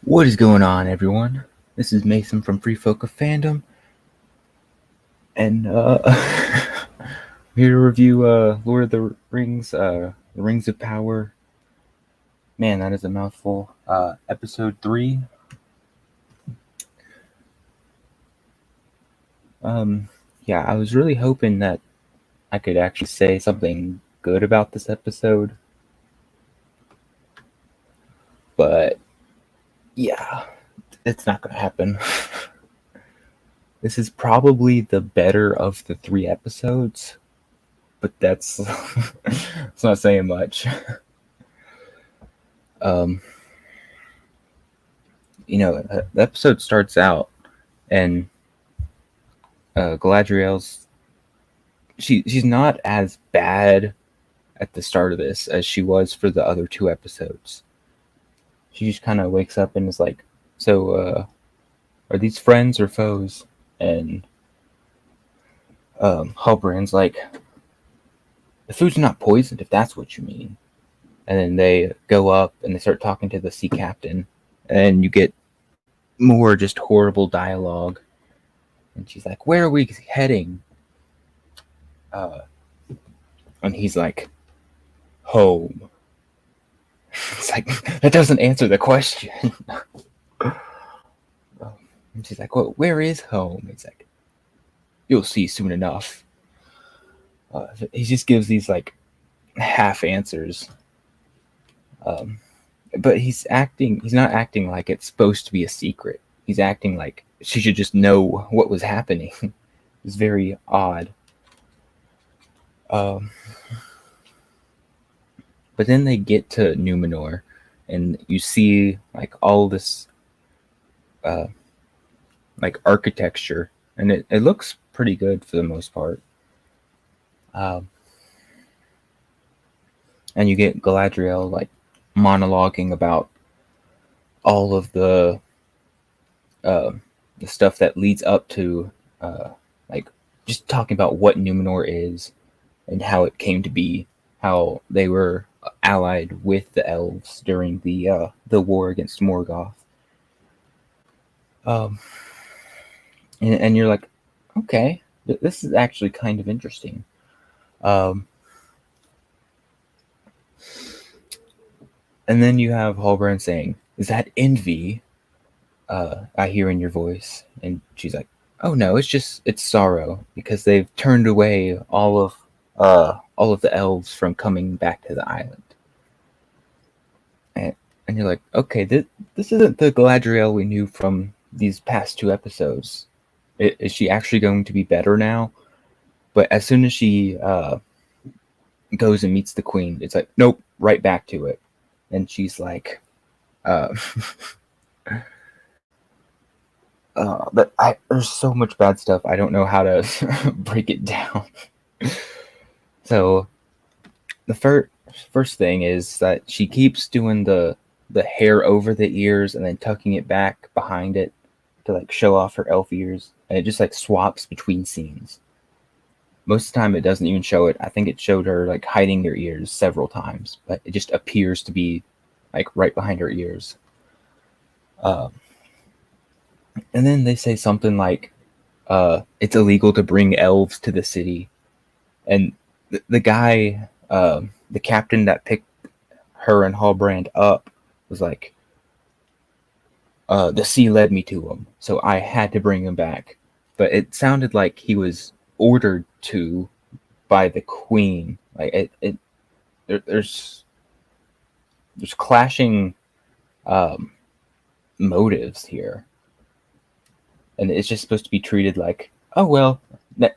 What is going on, everyone? This is Mason from FreeFolk of Fandom, and I'm here to review Lord of the Rings, The Rings of Power. Man, that is a mouthful. Episode 3. Yeah, I was really hoping that I could actually say something good about this episode, but yeah, it's not going to happen. This is probably the better of the 3 episodes, but that's it's not saying much. Um, the episode starts out, and Galadriel's she's not as bad at the start of this as she was for the other 2 episodes. She just kind of wakes up and is like, "So, are these friends or foes?" And Halbrand's like, "The food's not poisoned, if that's what you mean." And then they go up and they start talking to the sea captain, and you get more just horrible dialogue. And she's like, "Where are we heading?" Uh, and he's like, "Home." It's like, that doesn't answer the question. And she's like, "Well, where is home?" He's like, "You'll see soon enough." He just gives these like half answers. But he's not acting like it's supposed to be a secret. He's acting like she should just know what was happening. It's very odd. But then they get to Numenor, and you see like all this like architecture, and it looks pretty good for the most part. And you get Galadriel like monologuing about all of the stuff that leads up to like just talking about what Numenor is and how it came to be, how they were allied with the elves during the war against Morgoth. And you're like, okay, this is actually kind of interesting. And then you have Halbrand saying, "Is that envy I hear in your voice?" And she's like, "Oh no, it's sorrow because they've turned away all of the elves from coming back to the island." And you're like, okay, this isn't the Galadriel we knew from these past 2 episodes. Is she actually going to be better now? But as soon as she goes and meets the queen, it's like, nope, right back to it. And she's like, uh, there's so much bad stuff. I don't know how to break it down. So the first thing is that she keeps doing the hair over the ears and then tucking it back behind it to like show off her elf ears, and it just like swaps between scenes. Most of the time it doesn't even show it. I think it showed her like hiding her ears several times, but it just appears to be like right behind her ears. And then they say something like, it's illegal to bring elves to the city. And the guy, the captain that picked her and Halbrand up was like, the sea led me to him, so I had to bring him back. But it sounded like he was ordered to by the queen. Like there's clashing motives here, and it's just supposed to be treated like, oh well,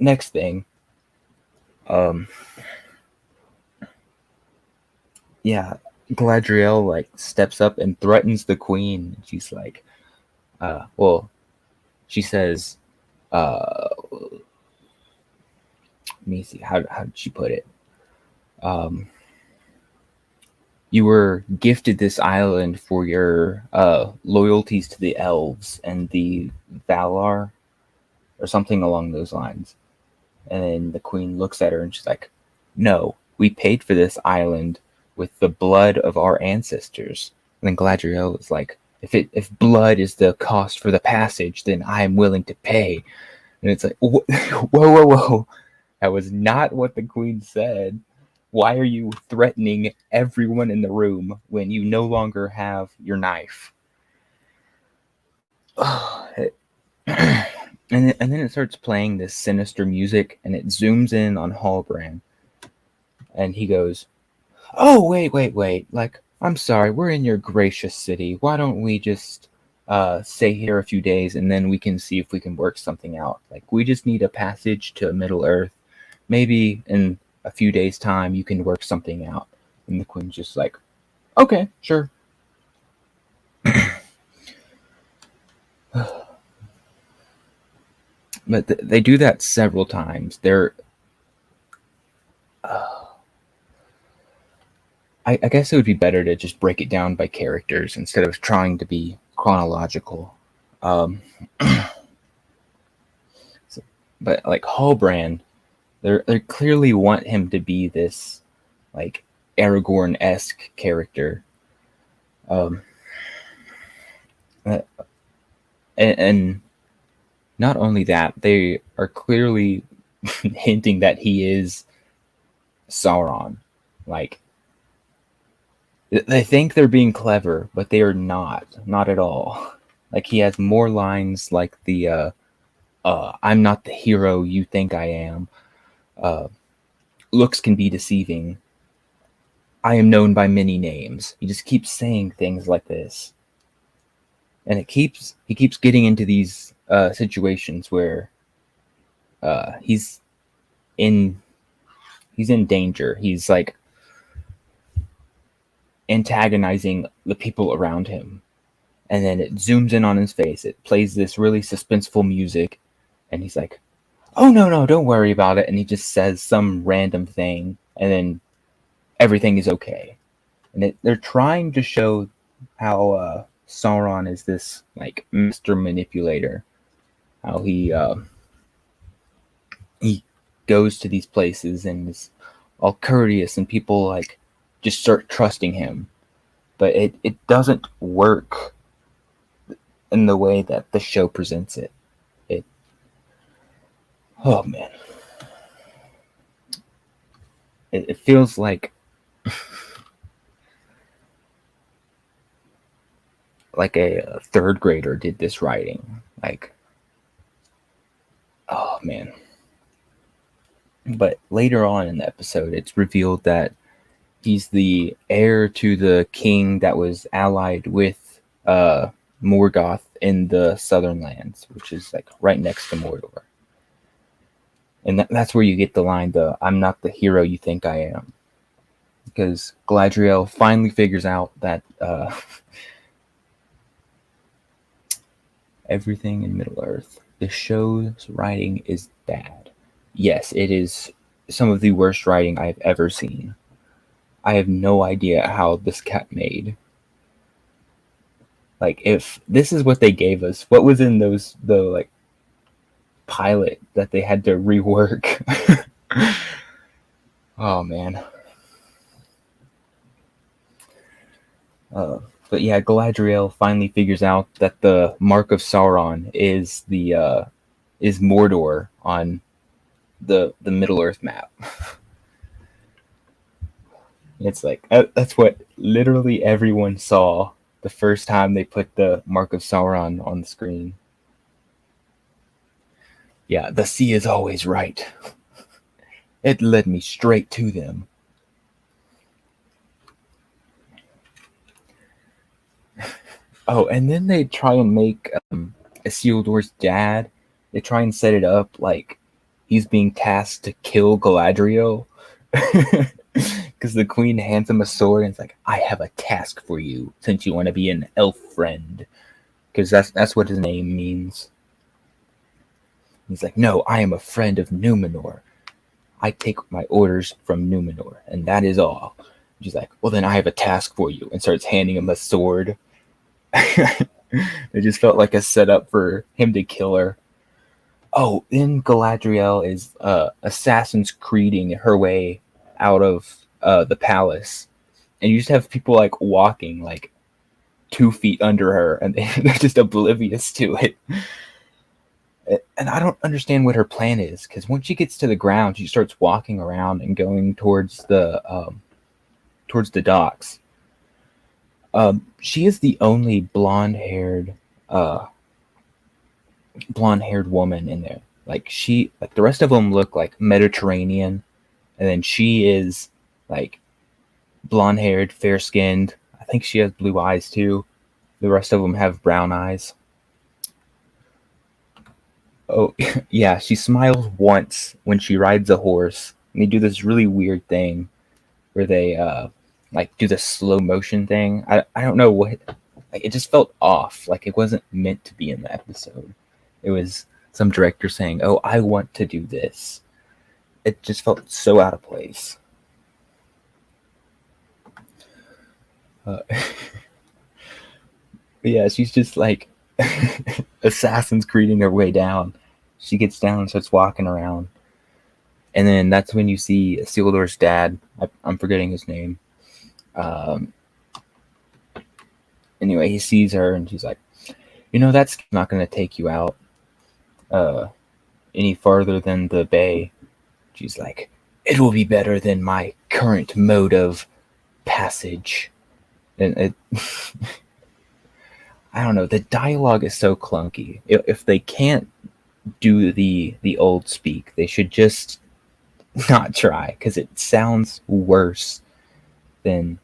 next thing. Yeah, Galadriel like steps up and threatens the queen. She's like, well, she says, let me see, how did she put it? You were gifted this island for your loyalties to the elves and the Valar, or something along those lines. And then the queen looks at her and she's like, "No, we paid for this island with the blood of our ancestors. And then Galadriel is like, if blood is the cost for the passage, then I am willing to pay. And it's like, whoa, whoa, whoa. That was not what the queen said. Why are you threatening everyone in the room when you no longer have your knife? And then it starts playing this sinister music, and it zooms in on Hallbrand. And he goes, "Oh, wait. Like, I'm sorry, we're in your gracious city. Why don't we just stay here a few days, and then we can see if we can work something out. Like, we just need a passage to Middle Earth. Maybe in a few days' time, you can work something out." And the queen's just like, "Okay, sure." But they do that several times. I guess it would be better to just break it down by characters instead of trying to be chronological. Um, but like Hallbrand, they clearly want him to be this like Aragorn-esque character. Um, and not only that, they are clearly hinting that he is Sauron. Like, they think they're being clever, but they are not at all. Like, he has more lines like the "I'm not the hero you think I am," "looks can be deceiving," "I am known by many names." He just keeps saying things like this, and he keeps getting into these situations where he's in danger. He's like antagonizing the people around him, and then it zooms in on his face. It plays this really suspenseful music, and he's like, "Oh, no, don't worry about it." And he just says some random thing, and then everything is okay. And they're trying to show how Sauron is this like master manipulator. How he goes to these places and is all courteous, and people like just start trusting him. But it doesn't work in the way that the show presents it. Oh man, it feels like a third grader did this writing. Like, oh man. But later on in the episode, it's revealed that he's the heir to the king that was allied with Morgoth in the Southern Lands, which is like right next to Mordor. And that's where you get the line, "I'm not the hero you think I am." Because Galadriel finally figures out that everything in Middle-earth, the show's writing is bad. Yes, it is some of the worst writing I've ever seen. I have no idea how this got made. Like, if this is what they gave us, what was in the like pilot that they had to rework? Oh man. But yeah, Galadriel finally figures out that the mark of Sauron is is Mordor on the Middle Earth map. It's like that's what literally everyone saw the first time they put the mark of Sauron on the screen. Yeah, the sea is always right. It led me straight to them. Oh, and then they try and make Isildur's dad. They try and set it up like he's being tasked to kill Galadriel. Because the queen hands him a sword and it's like, "I have a task for you since you want to be an elf friend." Because that's what his name means. He's like, "No, I am a friend of Numenor. I take my orders from Numenor, and that is all." She's like, "Well, then I have a task for you," and starts handing him a sword. It just felt like a setup for him to kill her. Oh, then Galadriel is Assassin's Creeding her way out of the palace, and you just have people like walking, like 2 feet under her, and they're just oblivious to it. And I don't understand what her plan is, because once she gets to the ground, she starts walking around and going towards the docks. She is the only blonde-haired woman in there. Like the rest of them look like Mediterranean, and then she is like blonde-haired, fair-skinned. I think she has blue eyes too. The rest of them have brown eyes. Oh, yeah, she smiles once when she rides a horse. And they do this really weird thing where they like do the slow motion thing. I don't know what, like, it just felt off. Like it wasn't meant to be in the episode. It was some director saying, "Oh, I want to do this." It just felt so out of place. Yeah, she's just like Assassin's Creeding her way down. She gets down and starts walking around. And then that's when you see Isildur's dad. I'm forgetting his name. Anyway, he sees her and she's like, that's not going to take you out any farther than the bay. She's like, it will be better than my current mode of passage. And it, I don't know, the dialogue is so clunky. If they can't do the old speak, they should just not try, because it sounds worse than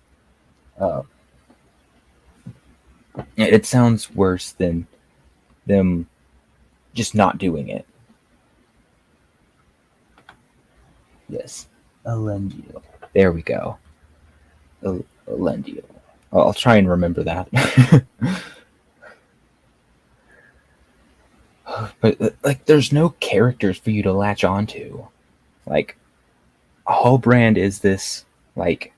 them just not doing it. Yes, Elendil. There we go. Elendil. I'll try and remember that. But like, there's no characters for you to latch onto. Like, Hallbrand is this, like,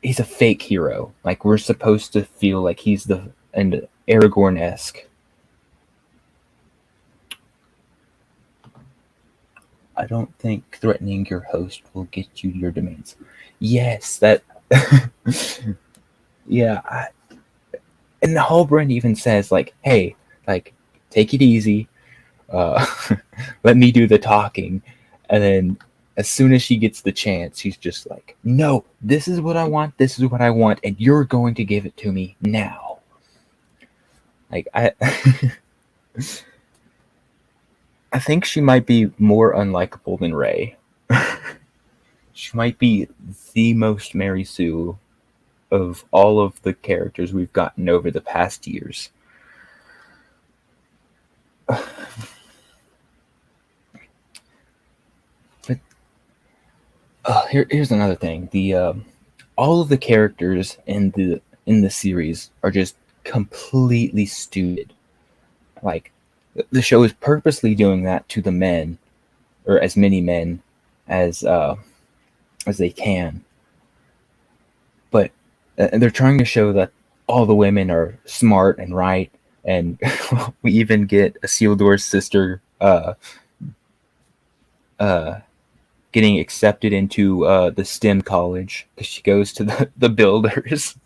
he's a fake hero. Like, we're supposed to feel like he's and Aragorn-esque. I don't think threatening your host will get you your domains. Yes, that. Yeah. And the Hallbrand even says, like, hey, like, take it easy. Let me do the talking. And then as soon as she gets the chance, she's just like, no, this is what I want, and you're going to give it to me now. Like, I think she might be more unlikable than Rey. She might be the most Mary Sue of all of the characters we've gotten over the past years. But here's another thing: all of the characters in the series are just completely stupid. Like, the show is purposely doing that to the men, or as many men as they can. But they're trying to show that all the women are smart and right, and we even get Isildur's sister getting accepted into the STEM college because she goes to the builders.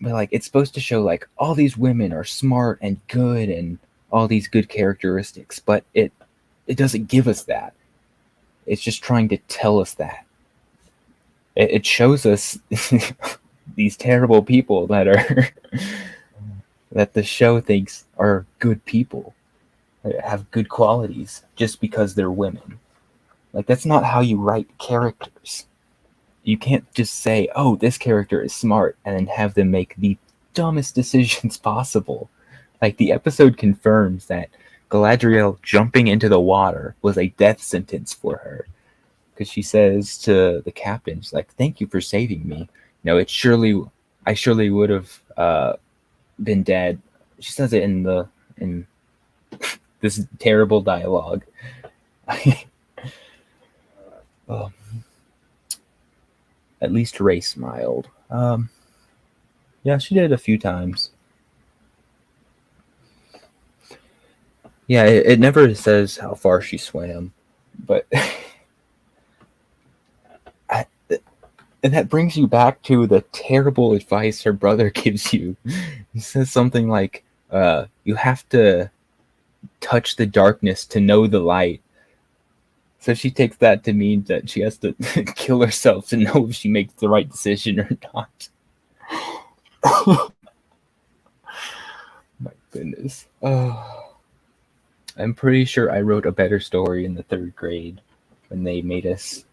But like, it's supposed to show like all these women are smart and good and all these good characteristics, but it doesn't give us that. It's just trying to tell us that. It shows us these terrible people that are that the show thinks are good people, have good qualities, just because they're women. Like, that's not how you write characters. You can't just say, oh, this character is smart, and then have them make the dumbest decisions possible. Like, the episode confirms that Galadriel jumping into the water was a death sentence for her. Because she says to the captain, she's like, thank you for saving me. I surely would have been dead. She says it in this terrible dialogue. At least Rey smiled. Yeah, she did a few times. Yeah, it never says how far she swam, but And that brings you back to the terrible advice her brother gives you. He says something like, you have to touch the darkness to know the light. So she takes that to mean that she has to kill herself to know if she makes the right decision or not. My goodness. Oh. I'm pretty sure I wrote a better story in the 3rd grade when they made us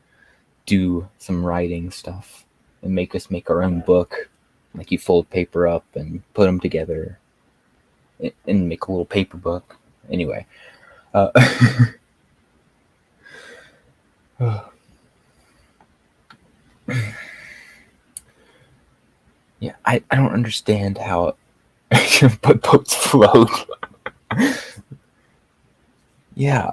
do some writing stuff and make us make our own book. Like, you fold paper up and put them together and make a little paper book. Anyway. Yeah, I don't understand how but boats float. Yeah,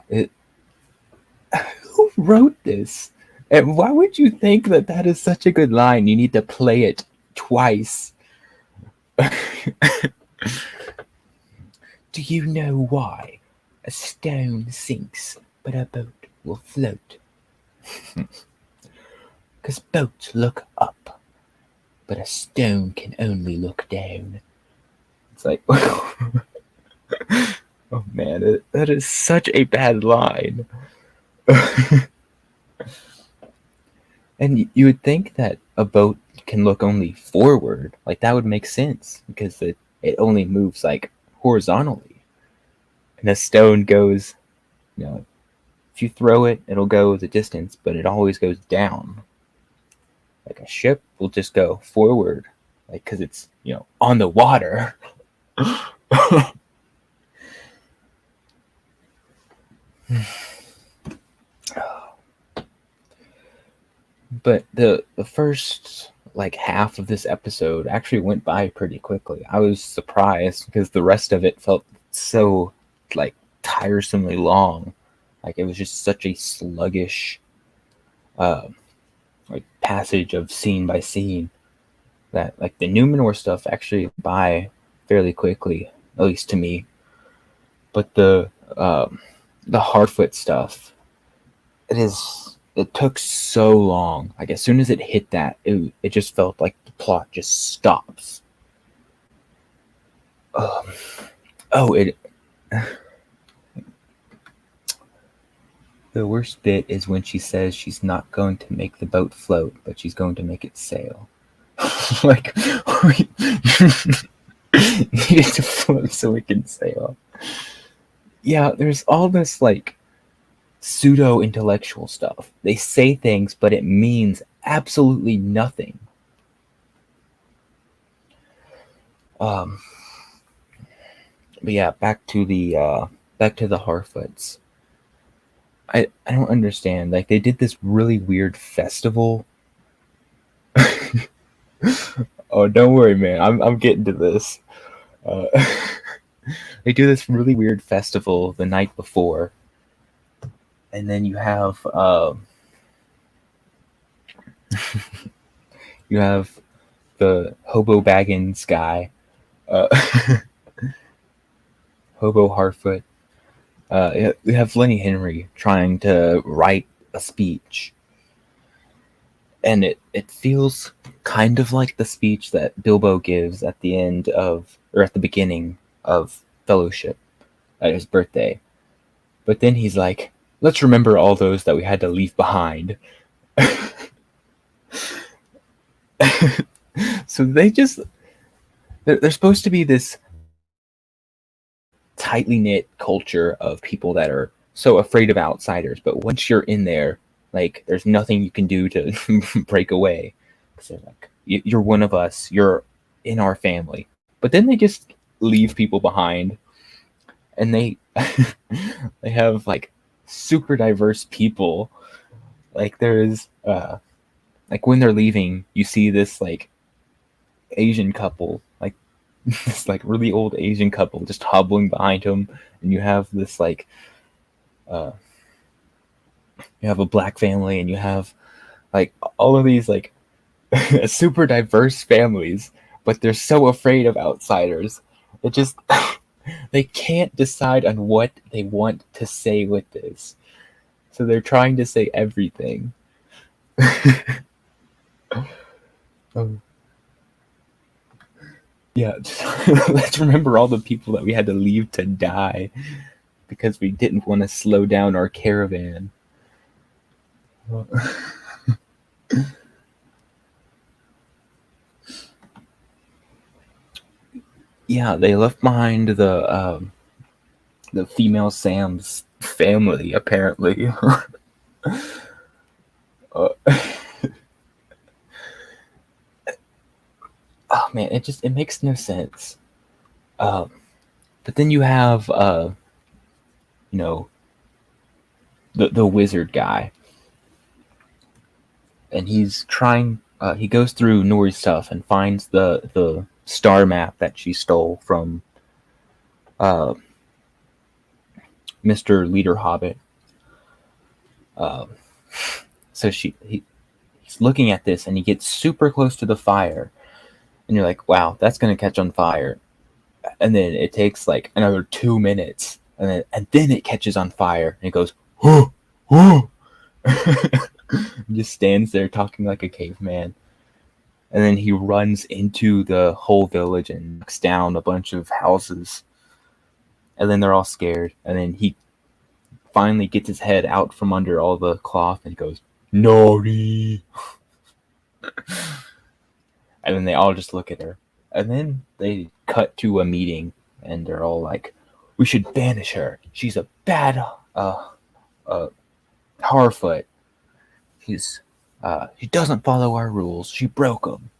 who wrote this? And why would you think that that is such a good line? You need to play it twice. Do you know why? A stone sinks, but a boat will float. Because boats look up, but a stone can only look down. It's like, oh man, that is such a bad line. And you would think that a boat can look only forward. Like, that would make sense because it only moves like horizontally. And a stone goes, if you throw it, it'll go the distance, but it always goes down. Like, a ship will just go forward, like, because it's, on the water. But the first half of this episode actually went by pretty quickly. I was surprised because the rest of it felt so tiresomely long. Like, it was just such a sluggish passage of scene by scene that the Numenor stuff actually went by fairly quickly, at least to me. But the Hardfoot stuff, it took so long. Like, as soon as it hit that, it just felt like the plot just stops. The worst bit is when she says she's not going to make the boat float, but she's going to make it sail. Like, we need it to float so we can sail. Yeah, there's all this pseudo-intellectual stuff. They say things, but it means absolutely nothing. But yeah, back to the Harfoots. I don't understand. They did this really weird festival. Oh, don't worry, man. I'm getting to this. They do this really weird festival the night before, and then you have the Hobo Baggins guy, Hobo Harfoot. We have Lenny Henry trying to write a speech, and it feels kind of like the speech that Bilbo gives at the end of, or at the beginning of Fellowship at his birthday. But then he's like, let's remember all those that we had to leave behind. So they're supposed to be this tightly knit culture of people that are so afraid of outsiders, but once you're in there, there's nothing you can do to break away. So you're one of us, you're in our family. But then they just leave people behind, and they they have super diverse people. There's when they're leaving, you see this Asian couple, this really old Asian couple just hobbling behind him, and you have this you have a black family, and you have all of these super diverse families, but they're so afraid of outsiders. It just they can't decide on what they want to say with this, so they're trying to say everything. Oh. Yeah, let's remember all the people that we had to leave to die because we didn't want to slow down our caravan. Yeah, they left behind the female Sam's family, apparently. uh, oh man, it makes no sense. But then you have you know, the wizard guy, and he's trying. He goes through Nori's stuff and finds the star map that she stole from uh, Mr. Leader Hobbit. So he's looking at this, and he gets super close to the fire, and you're like, "Wow, that's gonna catch on fire." And then it takes like another 2 minutes, and then it catches on fire, and it goes, "Whoa, whoa!" Just stands there talking like a caveman. And then he runs into the whole village and knocks down a bunch of houses. And then they're all scared. And then he finally gets his head out from under all the cloth and goes, "Nori!" And then they all just look at her. And then they cut to a meeting, and they're all like, "We should banish her. She's a bad Harfoot. She doesn't follow our rules. She broke them."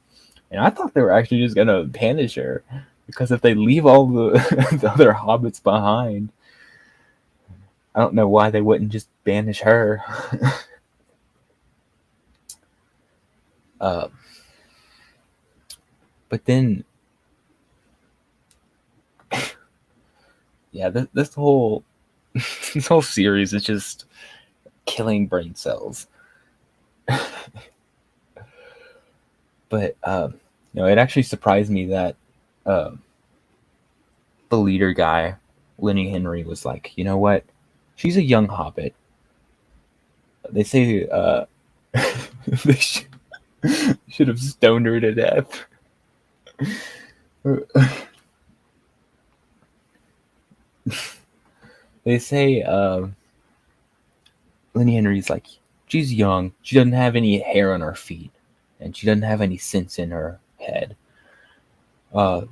And I thought they were actually just gonna banish her, because if they leave all the, the other hobbits behind, I don't know why they wouldn't just banish her. But then, yeah, this whole this whole series is just killing brain cells. But it actually surprised me that the leader guy, Lenny Henry, was like, "You know what? She's a young hobbit. They say they should have stoned her to death." They say Lenny Henry's like, "She's young. She doesn't have any hair on her feet, and she doesn't have any sense in her head.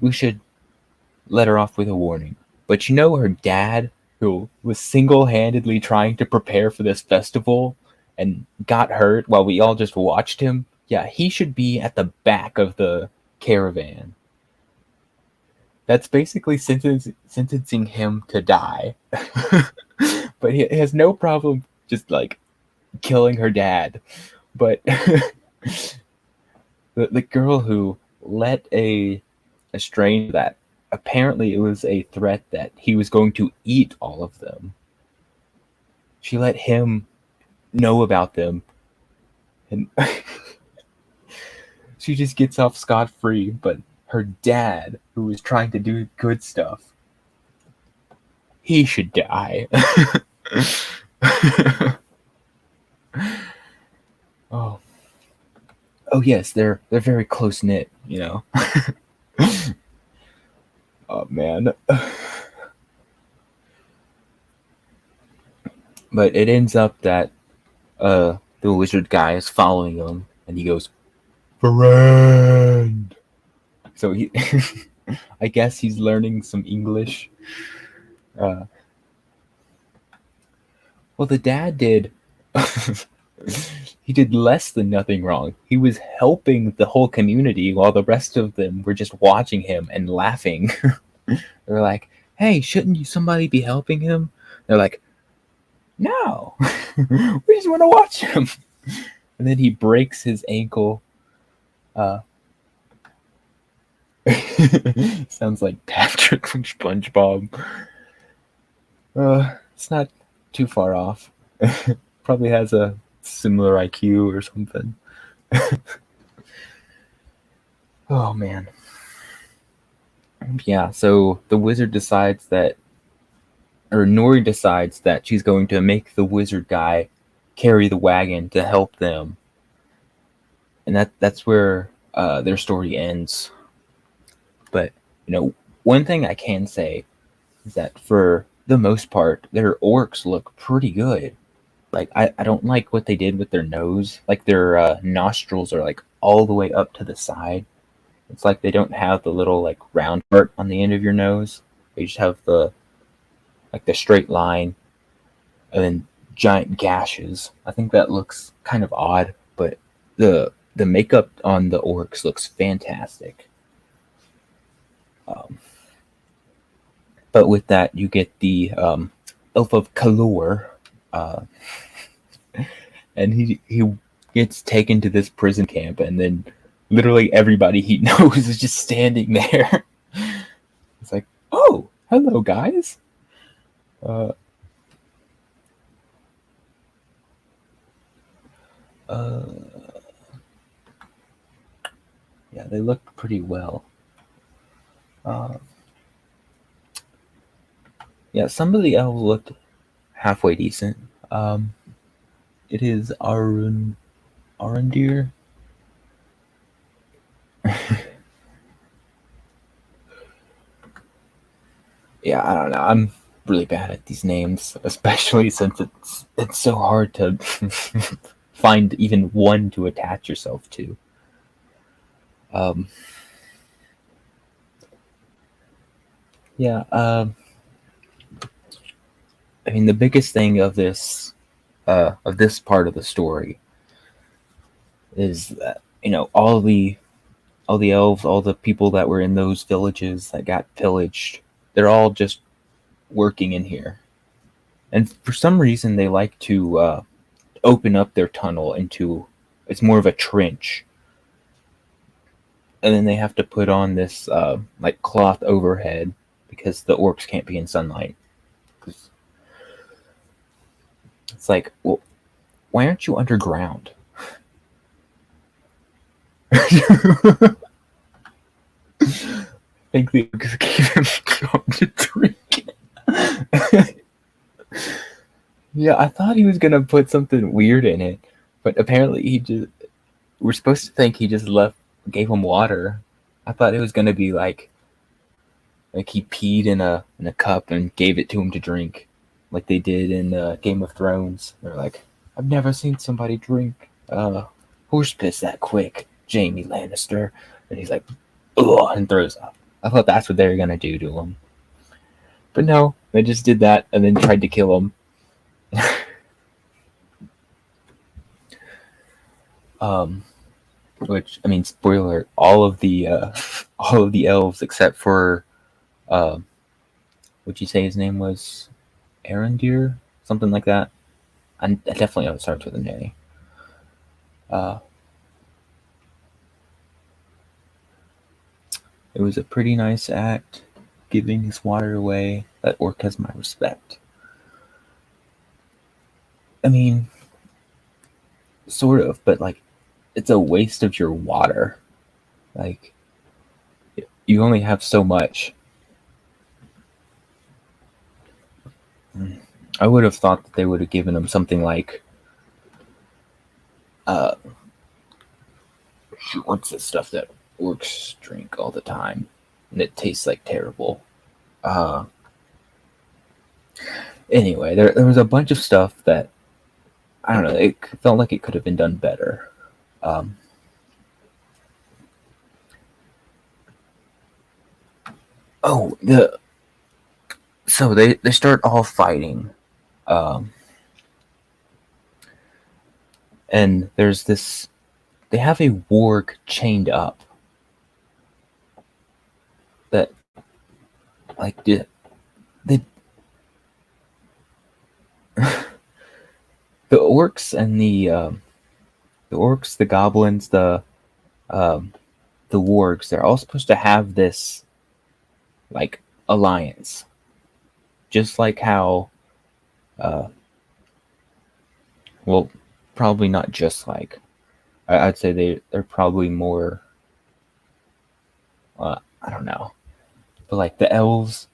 We should let her off with a warning." But her dad, who was single-handedly trying to prepare for this festival and got hurt while we all just watched him, yeah, he should be at the back of the caravan. That's basically sentencing him to die. But he has no problem just like killing her dad. But the girl who let a stranger that apparently it was a threat that he was going to eat all of them, she let him know about them, and she just gets off scot-free. But her dad, who was trying to do good stuff, he should die. Oh yes, they're very close knit, Oh man. But it ends up that the wizard guy is following him, and he goes, "Friend." So he, I guess he's learning some English. Well, the dad did. He did less than nothing wrong. He was helping the whole community while the rest of them were just watching him and laughing. They're like, "Hey, shouldn't somebody be helping him?" They're like, "No, we just want to watch him." And then he breaks his ankle. Sounds like Patrick from SpongeBob. It's not too far off. Probably has a similar IQ or something. Oh man. Yeah, so the wizard decides that, or Nori decides that she's going to make the wizard guy carry the wagon to help them. And that's where their story ends. But one thing I can say is that for the most part, their orcs look pretty good. Like I don't like what they did with their nose. Like their nostrils are like all the way up to the side. It's like they don't have the little like round part on the end of your nose. They just have the straight line and then giant gashes. I think that looks kind of odd, but the makeup on the orcs looks fantastic. Um, but with that, you get the Elf of Kalor, uh, and he gets taken to this prison camp, and then literally everybody he knows is just standing there. It's like, oh, hello, guys. Uh, uh, yeah, they look pretty well. Uh, yeah, some of the elves looked halfway decent. It is Arendir. Yeah, I don't know. I'm really bad at these names, especially since it's so hard to find even one to attach yourself to. Um, yeah, I mean the biggest thing of this part of the story is that all the elves, all the people that were in those villages that got pillaged, they're all just working in here, and for some reason they like to open up their tunnel into it's more of a trench, and then they have to put on this like cloth overhead because the orcs can't be in sunlight. It's like, well, why aren't you underground? I think the orcs gave him something to drink. Yeah, I thought he was gonna put something weird in it, but apparently he just. We're supposed to think he just gave him water. I thought it was gonna be like he peed in a cup and gave it to him to drink, like they did in Game of Thrones. They're like, I've never seen somebody drink horse piss that quick, Jaime Lannister, and he's like, ugh, and throws up. I thought that's what they were gonna do to him, but no, they just did that and then tried to kill him. Which I mean, spoiler: all of the elves except for would you say his name was Arendir, something like that. I definitely know it starts with an A. It was a pretty nice act, giving his water away. That orc has my respect. I mean, sort of, but like, it's a waste of your water. Like, you only have so much. I would have thought that they would have given him something like, what's the stuff that orcs drink all the time, and it tastes like terrible. Anyway, there was a bunch of stuff that I don't know. It felt like it could have been done better. So they start all fighting, and there's this. They have a warg chained up that, like, they the orcs and the orcs, the goblins, the wargs, they're all supposed to have this like alliance, just like how, well, probably not just like. I'd say they're probably more. I don't know, but like the elves,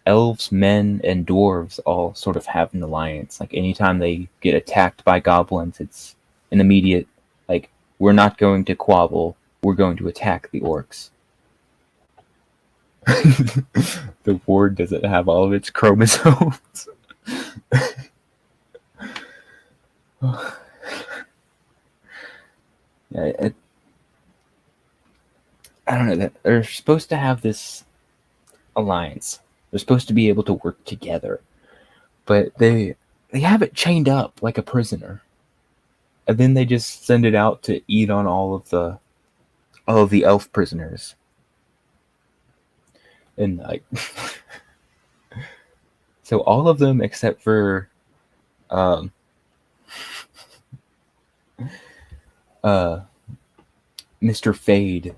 elves, men, and dwarves all sort of have an alliance. Like anytime they get attacked by goblins, it's an immediate like we're not going to quabble. We're going to attack the orcs. The ward doesn't have all of its chromosomes. Yeah, I don't know. That they're supposed to have this alliance. They're supposed to be able to work together, but they have it chained up like a prisoner, and then they just send it out to eat on all of the elf prisoners, and like so all of them except for um Mr. Fade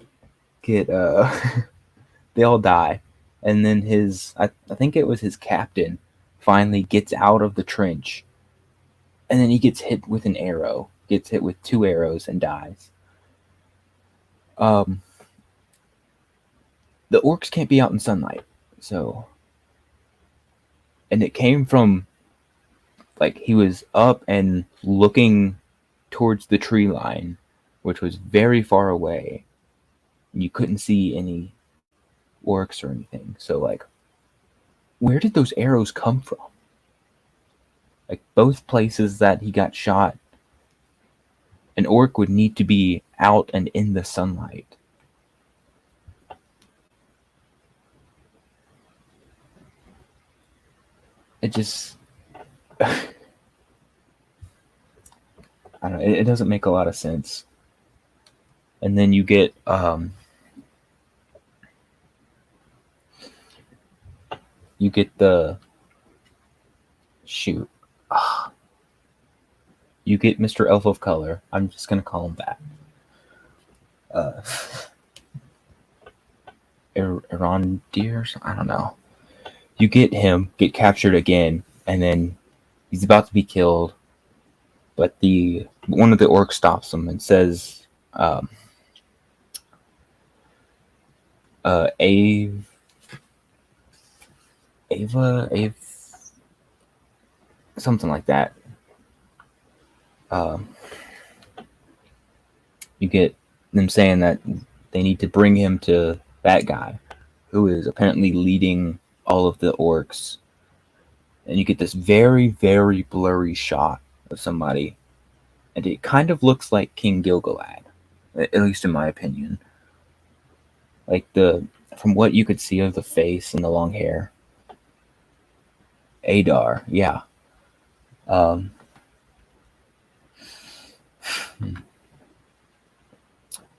get they all die, and then I think it was his captain finally gets out of the trench, and then he gets hit with an arrow, gets hit with 2 arrows and dies. The orcs can't be out in sunlight, so, and it came from like he was up and looking towards the tree line, which was very far away. You couldn't see any orcs or anything. So like, where did those arrows come from? Like both places that he got shot, an orc would need to be out and in the sunlight. It just I don't know, it doesn't make a lot of sense. And then you get the shoot. You get Mr. Elf of Color. I'm just gonna call him that. Arondir, I don't know. You get him, get captured again, and then he's about to be killed. But one of the orcs stops him and says, Ave, something like that. You get them saying that they need to bring him to that guy, who is apparently leading all of the orcs. And you get this very, very blurry shot of somebody, and it kind of looks like King Gilgalad, at least in my opinion. Like from what you could see of the face and the long hair. Adar, yeah.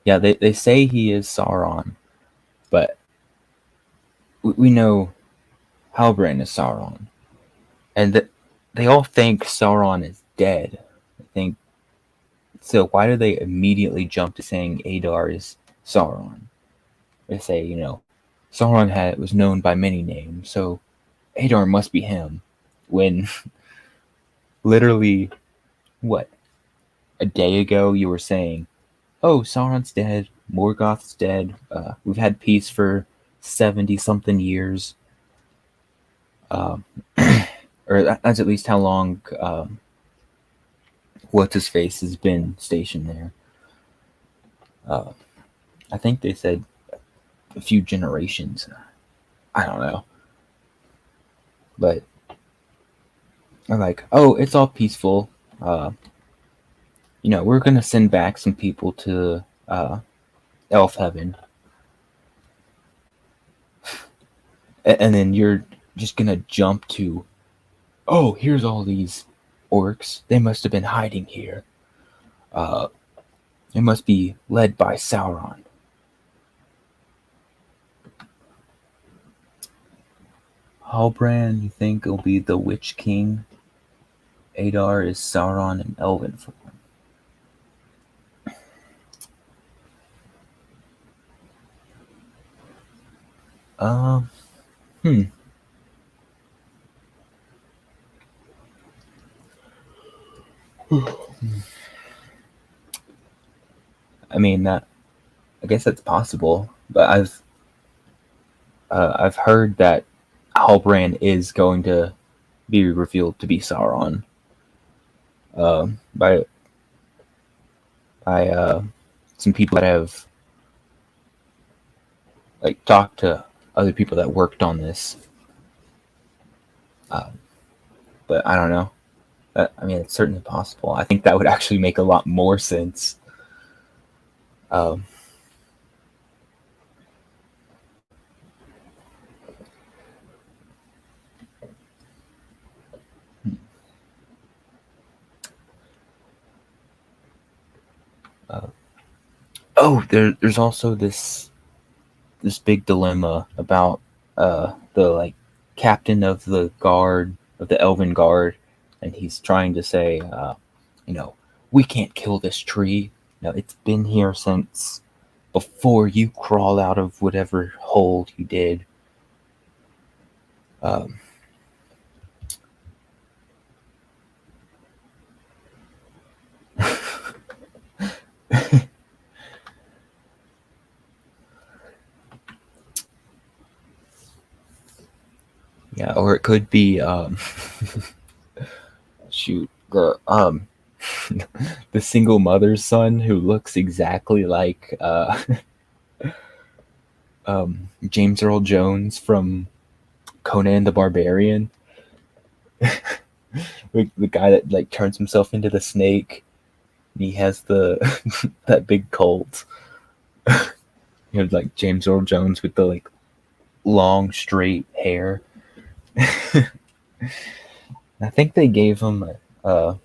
Yeah, they say he is Sauron, but we know Halbrand is Sauron, and they all think Sauron is dead. I think so. Why do they immediately jump to saying Adar is Sauron? They say, Sauron was known by many names, so Adar must be him. When literally, what, a day ago you were saying, oh, Sauron's dead, Morgoth's dead, we've had peace for 70-something years. Or that's at least how long What's-His-Face has been stationed there. I think they said a few generations. I don't know. But I'm like, oh, it's all peaceful. We're going to send back some people to Elf Heaven. And then you're just going to jump to, oh, here's all these orcs. They must have been hiding here. They must be led by Sauron. Halbrand, you think, will be the Witch King? Adar is Sauron in elven form. I mean, I guess that's possible, but I've heard that Halbrand is going to be revealed to be Sauron by some people that have like talked to other people that worked on this, uh, but I don't know. I mean, it's certainly possible. I think that would actually make a lot more sense. Um, uh, there's also this big dilemma about the like captain of the guard of the Elven Guard, and he's trying to say, you know, we can't kill this tree. No, it's been here since before you crawled out of whatever hole you did. Um, yeah, or it could be shoot the the single mother's son who looks exactly like James Earl Jones from Conan the Barbarian. The guy that like turns himself into the snake. He has the that big colt. You know, like James Earl Jones with the like long straight hair. I think they gave him I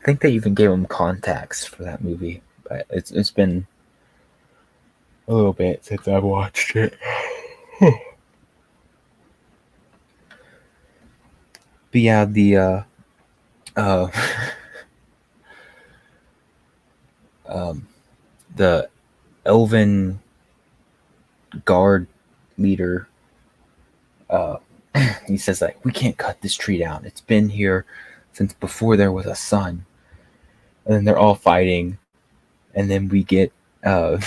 think they even gave him contacts for that movie. But it's been a little bit since I've watched it. But yeah, uh, um, the Elven Guard leader, uh, he says like, we can't cut this tree down. It's been here since before there was a sun. And then they're all fighting, and then uh,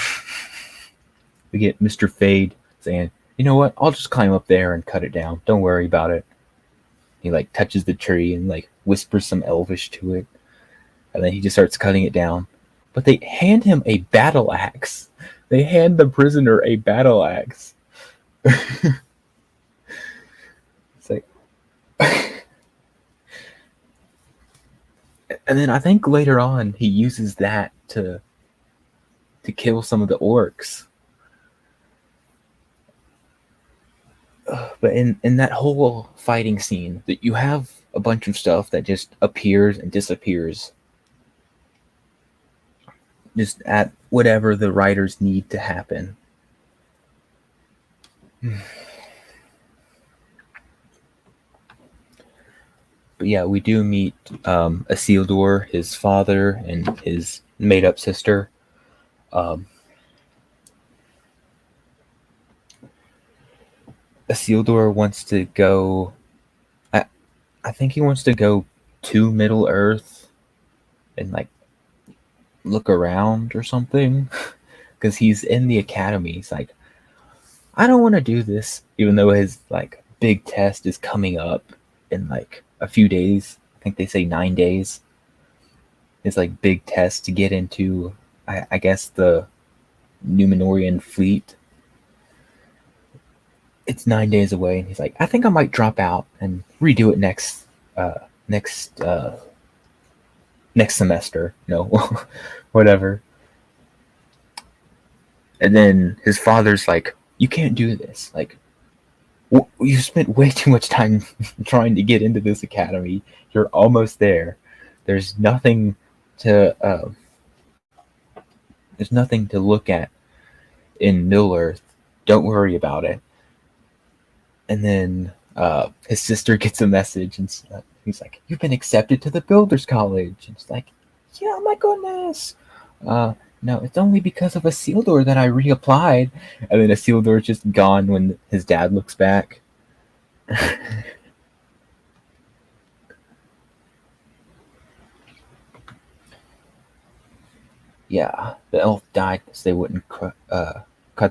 we get Mr. Fade saying, you know what? I'll just climb up there and cut it down. Don't worry about it. He like touches the tree and like whispers some Elvish to it, and then he just starts cutting it down. But they hand him a battle axe. They hand the prisoner a battle axe. It's like, and then I think later on he uses that to kill some of the orcs. But in that whole fighting scene, that you have a bunch of stuff that just appears and disappears, just at whatever the writers need to happen. But yeah, we do meet Isildur, his father, and his made-up sister. Isildur wants to go. I think he wants to go to Middle Earth and like look around or something, because he's in the academy. He's like, I don't want to do this, even though his like big test is coming up in like a few days. I think they say 9 days. His like big test to get into, I guess, the Numenorian fleet. It's 9 days away, and he's like, I think I might drop out and redo it next semester. No, whatever. And then his father's like, you can't do this. Like, you spent way too much time trying to get into this academy. You're almost there. There's nothing to look at in Middle Earth. Don't worry about it. And then his sister gets a message, and he's like, "You've been accepted to the Builders College." And it's like, "Yeah, my goodness." No, it's only because of Isildur that I reapplied. And then Isildur's just gone when his dad looks back. Yeah, the elf died because they wouldn't cut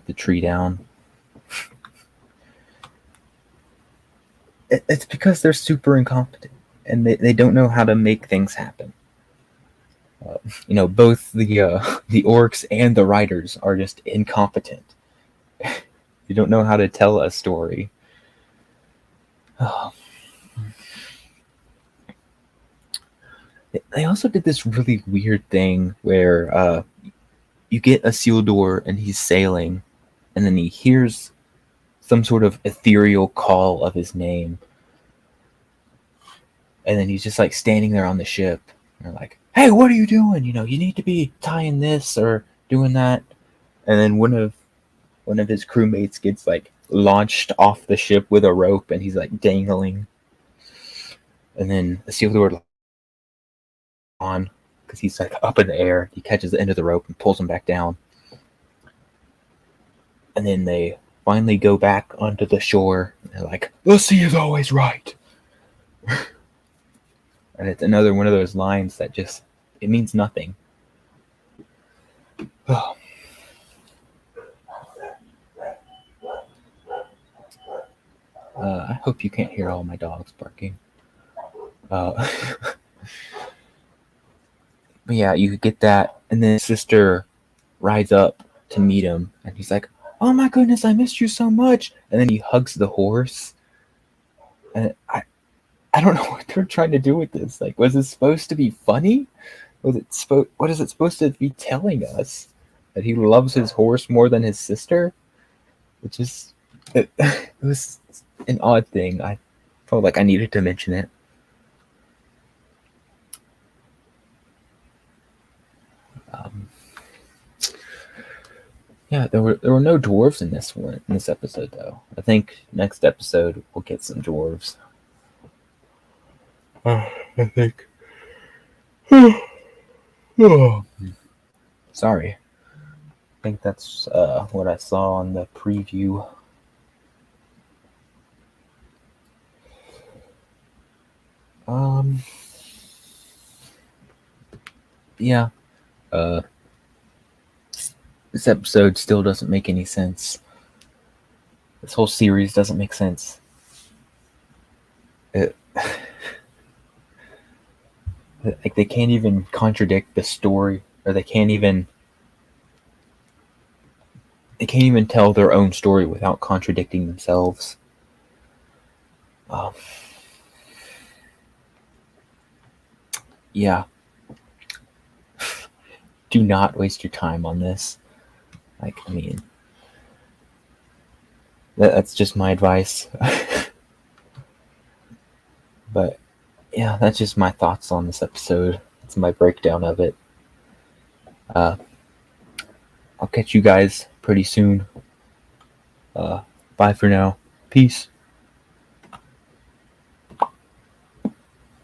the tree down. It's because they're super incompetent. and they don't know how to make things happen. Both the orcs and the writers are just incompetent. You don't know how to tell a story. Oh. They also did this really weird thing where you get Isildur and he's sailing, and then he hears some sort of ethereal call of his name, and then he's just like standing there on the ship. And they're like, "Hey, what are you doing? You need to be tying this or doing that." And then one of his crewmates gets like launched off the ship with a rope, and he's like dangling. And then Isildur on because he's like up in the air. He catches the end of the rope and pulls him back down. And then they finally go back onto the shore. And they're like, "The sea is always right." And it's another one of those lines that just, it means nothing. Oh. I hope you can't hear all my dogs barking. But yeah, you get that, and then his sister rides up to meet him, and he's like, "Oh my goodness, I missed you so much!" And then he hugs the horse, and I don't know what they're trying to do with this. Like, was it supposed to be funny? What is it supposed to be telling us? That he loves his horse more than his sister? It was an odd thing. I felt like I needed to mention it. Yeah, there were no dwarves in this episode though. I think next episode we'll get some dwarves. I think. Sorry. I think that's what I saw on the preview. Yeah. This episode still doesn't make any sense. This whole series doesn't make sense. Like, they can't even contradict the story, or they can't even tell their own story without contradicting themselves. Yeah. Do not waste your time on this. Like, I mean, that's just my advice. But yeah, that's just my thoughts on this episode. It's my breakdown of it. I'll catch you guys pretty soon. Bye for now. Peace.